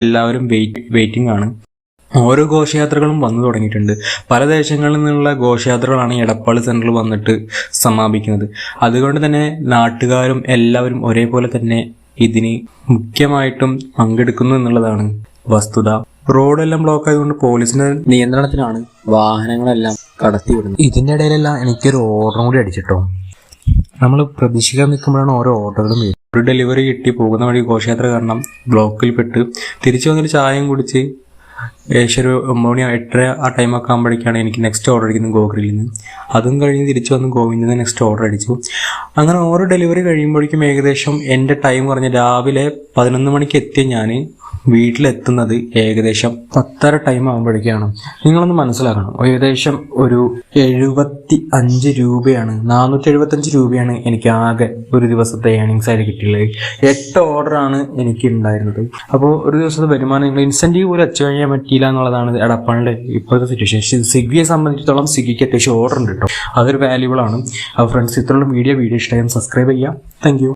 എല്ലാവരും വെയിറ്റിംഗ് ആണ്. ഓരോ ഘോഷയാത്രകളും വന്നു തുടങ്ങിയിട്ടുണ്ട്. പല ദേശങ്ങളിൽ നിന്നുള്ള ഘോഷയാത്രകളാണ് എടപ്പാൾ സെന്ററിൽ വന്നിട്ട് സമാപിക്കുന്നത്. അതുകൊണ്ട് തന്നെ നാട്ടുകാരും എല്ലാവരും ഒരേപോലെ തന്നെ ഇതിന് മുഖ്യമായിട്ടും പങ്കെടുക്കുന്നു എന്നുള്ളതാണ് വസ്തുത. റോഡെല്ലാം ബ്ലോക്ക് ആയതുകൊണ്ട് പോലീസിന്റെ നിയന്ത്രണത്തിലാണ് വാഹനങ്ങളെല്ലാം കടത്തിവിടുന്നത്. ഇതിന്റെ ഇടയിലെല്ലാം എനിക്കൊരു ഓർഡറും കൂടി അടിച്ചിട്ടോ. നമ്മൾ പ്രതീക്ഷിക്കാൻ നിൽക്കുമ്പോഴാണ് ഓരോ ഓർഡറുകളും വരുന്നത്. ഒരു ഡെലിവറി കിട്ടി പോകുന്ന വഴി ഘോഷയാത്ര കാരണം ബ്ലോക്കിൽ പെട്ട് തിരിച്ചു വന്നൊരു ചായയും കുടിച്ച് ഏകദേശം ഒരു 9 മണി 8:30 ആ ടൈമൊക്കെ ആകുമ്പോഴേക്കാണ് എനിക്ക് നെക്സ്റ്റ് ഓർഡർ അടിക്കുന്നത് ഗോകുലിൽ നിന്ന്. അതും കഴിഞ്ഞ് തിരിച്ചു വന്ന് ഗോവിന്ദിൽ നിന്ന് നെക്സ്റ്റ് ഓർഡർ അടിച്ചു. അങ്ങനെ ഓരോ ഡെലിവറി കഴിയുമ്പോഴേക്കും ഏകദേശം എൻ്റെ ടൈം പറഞ്ഞ് രാവിലെ 11 മണിക്ക് എത്തിയ ഞാൻ വീട്ടിലെത്തുന്നത് ഏകദേശം 10:30 ടൈം ആകുമ്പോഴേക്കാണ്. നിങ്ങളൊന്ന് മനസ്സിലാക്കണം, ഏകദേശം ഒരു 75 രൂപയാണ് 475 രൂപയാണ് എനിക്ക് ആകെ ഒരു ദിവസത്തെ ഏണിങ്സ് ആയിട്ട് കിട്ടിയുള്ളത്. 8 ഓർഡറാണ് എനിക്ക് ഉണ്ടായിരുന്നത്. അപ്പോൾ ഒരു ദിവസത്തെ വരുമാനം നിങ്ങൾ ഇൻസെൻറ്റീവ് പോലും അച്ചീവ് ചെയ്യാൻ പറ്റിയില്ല എന്നുള്ളതാണ് എടപ്പാളിൻ്റെ ഇപ്പോഴത്തെ സിറ്റുവേഷൻ. സ്വിഗ്ഗിയെ സംബന്ധിച്ചിടത്തോളം സ്വിഗ്ഗിക്ക് അത്യാവശ്യം ഓർഡർ ഉണ്ട് കേട്ടോ, അതൊരു വാല്യൂബിൾ ആണ്. അപ്പോൾ ഫ്രണ്ട്സ്, ഇത്രയുള്ള വീഡിയോ ഇഷ്ടമായും സബ്സ്ക്രൈബ് ചെയ്യാം. Thank you.